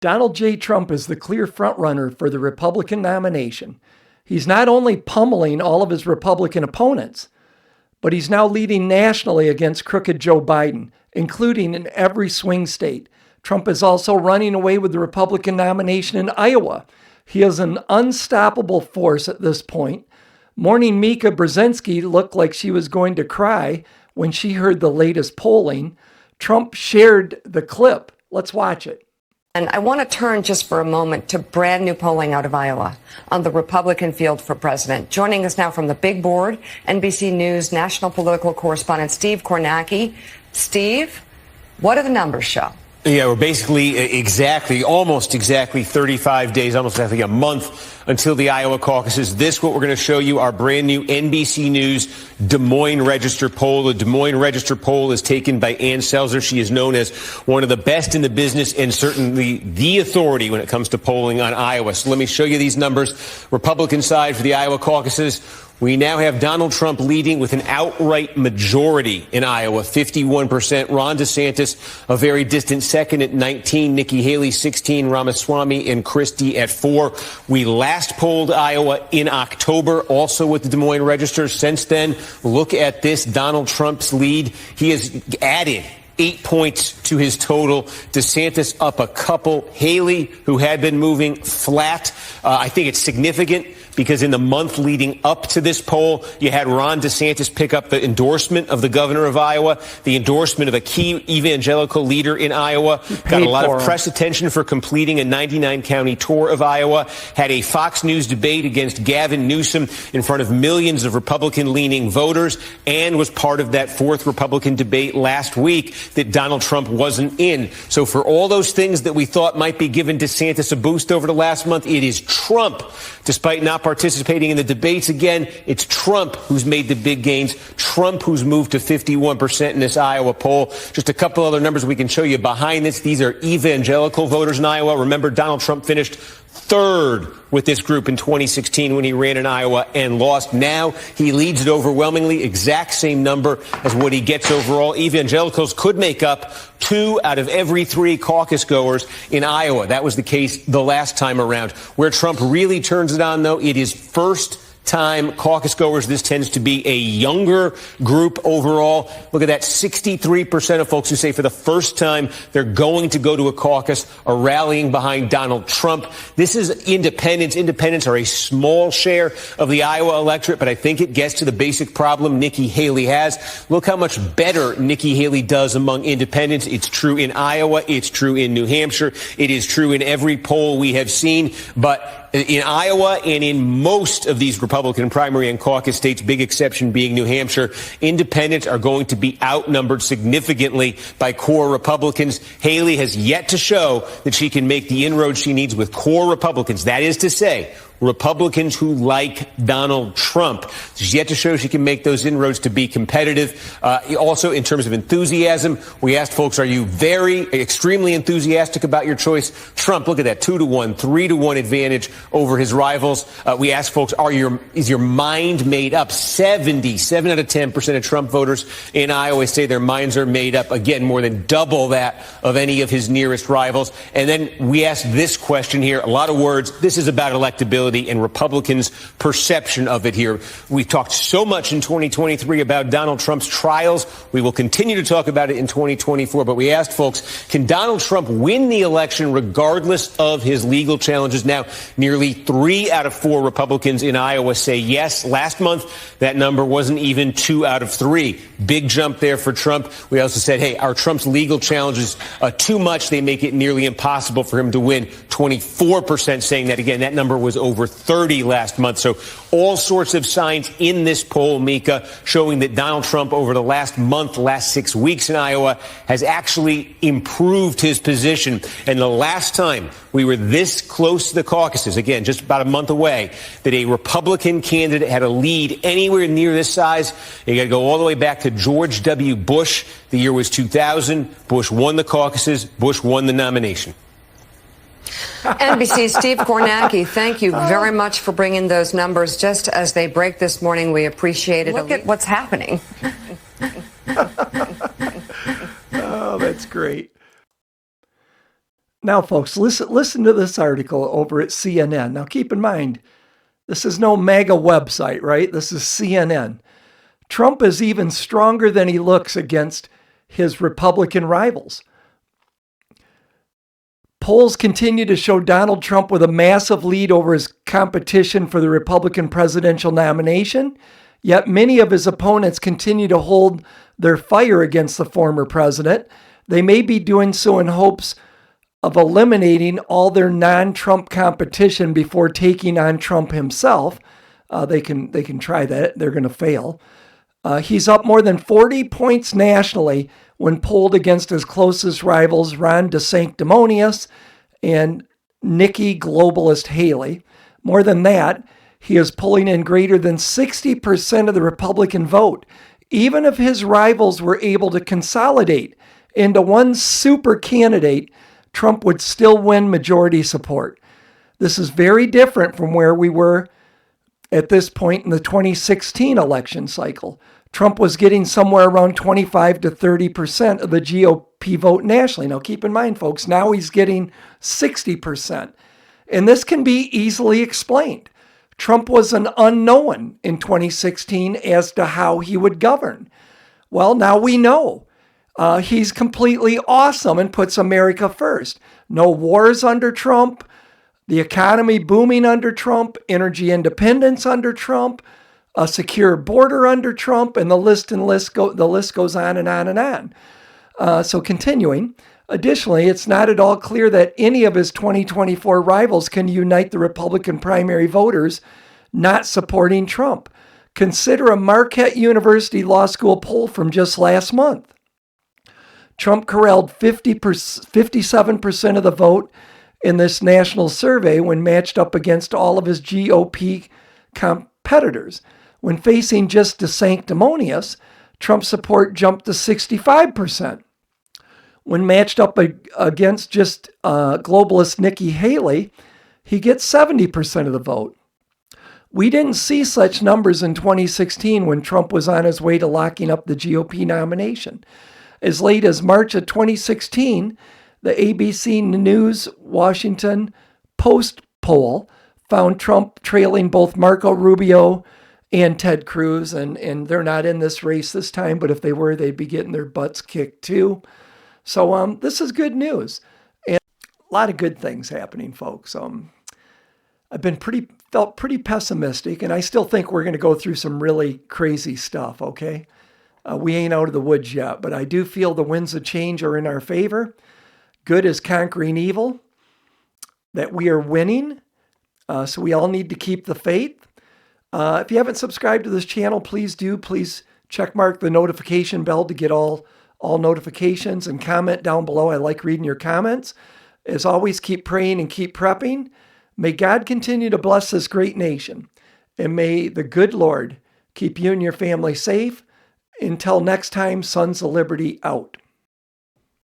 Donald J. Trump is the clear frontrunner for the Republican nomination. He's not only pummeling all of his Republican opponents, but he's now leading nationally against crooked Joe Biden, including in every swing state. Trump is also running away with the Republican nomination in Iowa. He is an unstoppable force at this point. Morning Mica Brzezinski looked like she was going to cry when she heard the latest polling. Trump shared the clip. Let's watch it. And I want to turn just for a moment to brand new polling out of Iowa on the Republican field for president. Joining us now from the big board, NBC News national political correspondent Steve Kornacki. Steve, what do the numbers show? Yeah, we're basically almost exactly 35 days, almost exactly a month until the Iowa caucuses. What we're going to show you, our brand new NBC News Des Moines Register poll. The Des Moines Register poll is taken by Ann Selzer. She is known as one of the best in the business and certainly the authority when it comes to polling on Iowa. So let me show you these numbers. Republican side for the Iowa caucuses. We now have Donald Trump leading with an outright majority in Iowa, 51%. Ron DeSantis, a very distant second at 19. Nikki Haley, 16. Ramaswamy and Christie at 4. We last polled Iowa in October, also with the Des Moines Register. Since then, look at this, Donald Trump's lead. He has added 8 points to his total. DeSantis up a couple. Haley, who had been moving flat, I think it's significant because in the month leading up to this poll, you had Ron DeSantis pick up the endorsement of the governor of Iowa, the endorsement of a key evangelical leader in Iowa, got a lot of press attention for completing a 99-county tour of Iowa, had a Fox News debate against Gavin Newsom in front of millions of Republican-leaning voters, and was part of that fourth Republican debate last week that Donald Trump wasn't in. So for all those things that we thought might be giving DeSantis a boost over the last month, it is Trump, despite not participating in the debates again. It's Trump who's made the big gains. Trump who's moved to 51% in this Iowa poll. Just a couple other numbers we can show you behind this. These are evangelical voters in Iowa. Remember, Donald Trump finished third with this group in 2016 when he ran in Iowa and lost. Now he leads it overwhelmingly, exact same number as what he gets overall. Evangelicals could make up 2 out of every 3 caucus goers in Iowa. That was the case the last time around. Where Trump really turns it on, though, it is first-time caucus goers. This tends to be a younger group overall. Look at that, 63% of folks who say for the first time they're going to go to a caucus are rallying behind Donald Trump. This is independents. Independents are a small share of the Iowa electorate, but I think it gets to the basic problem Nikki Haley has. Look how much better Nikki Haley does among independents. It's true in Iowa. It's true in New Hampshire. It is true in every poll we have seen. But in Iowa and in most of these Republican primary and caucus states, big exception being New Hampshire, independents are going to be outnumbered significantly by core Republicans. Haley has yet to show that she can make the inroads she needs with core Republicans. That is to say, Republicans who like Donald Trump. She's yet to show she can make those inroads to be competitive. Also, in terms of enthusiasm, we asked folks, are you extremely enthusiastic about your choice? Trump, look at that, 2-1, 3-1 advantage over his rivals. We asked folks, is your mind made up? 77 out of 10% of Trump voters in Iowa say their minds are made up. Again, more than double that of any of his nearest rivals. And then we asked this question here, a lot of words. This is about electability and Republicans' perception of it here. We talked so much in 2023 about Donald Trump's trials. We will continue to talk about it in 2024. But we asked folks, can Donald Trump win the election regardless of his legal challenges? Now, nearly 3 out of 4 Republicans in Iowa say yes. Last month, that number wasn't even 2 out of 3. Big jump there for Trump. We also said, hey, are Trump's legal challenges too much? They make it nearly impossible for him to win. 24% saying that. Again, that number was over 30 last month. So all sorts of signs in this poll, Mica, showing that Donald Trump over the last 6 weeks in Iowa has actually improved his position. And the last time we were this close to the caucuses, again, just about a month away, that a Republican candidate had a lead anywhere near this size, you got to go all the way back to George W. Bush. The year was 2000. Bush won the caucuses. Bush won the nomination. NBC's Steve Kornacki, thank you very much for bringing those numbers just as they break this morning. We appreciate it. Look at what's happening. Oh, that's great. Now, folks, listen to this article over at CNN. Now, keep in mind, this is no MAGA website, right? This is CNN. Trump is even stronger than he looks against his Republican rivals. Polls continue to show Donald Trump with a massive lead over his competition for the Republican presidential nomination, yet many of his opponents continue to hold their fire against the former president. They may be doing so in hopes of eliminating all their non-Trump competition before taking on Trump himself. They can try that. They're going to fail. He's up more than 40 points nationally when polled against his closest rivals, Ron DeSanctimonious and Nikki Globalist Haley. More than that, he is pulling in greater than 60% of the Republican vote. Even if his rivals were able to consolidate into one super candidate, Trump would still win majority support. This is very different from where we were at this point in the 2016 election cycle. Trump was getting somewhere around 25 to 30% of the GOP vote nationally. Now, keep in mind, folks, now he's getting 60%. And this can be easily explained. Trump was an unknown in 2016 as to how he would govern. Well, now we know. He's completely awesome and puts America first. No wars under Trump, the economy booming under Trump, energy independence under Trump, a secure border under Trump, and the list goes on and on and on. So continuing, additionally, it's not at all clear that any of his 2024 rivals can unite the Republican primary voters not supporting Trump. Consider a Marquette University Law School poll from just last month. Trump corralled 57% of the vote in this national survey when matched up against all of his GOP competitors. When facing just DeSanctimonious, Trump's support jumped to 65%. When matched up against just globalist Nikki Haley, he gets 70% of the vote. We didn't see such numbers in 2016 when Trump was on his way to locking up the GOP nomination. As late as March of 2016, the ABC News Washington Post poll found Trump trailing both Marco Rubio and Ted Cruz, and they're not in this race this time, but if they were, they'd be getting their butts kicked too. So this is good news, and a lot of good things happening, folks. I've been felt pretty pessimistic, and I still think we're going to go through some really crazy stuff, okay? We ain't out of the woods yet, but I do feel the winds of change are in our favor. Good is conquering evil, that we are winning, so we all need to keep the faith. If you haven't subscribed to this channel, please do. Please check mark the notification bell to get all notifications, and comment down below. I like reading your comments. As always, keep praying and keep prepping. May God continue to bless this great nation, and may the good Lord keep you and your family safe. Until next time, Sons of Liberty out.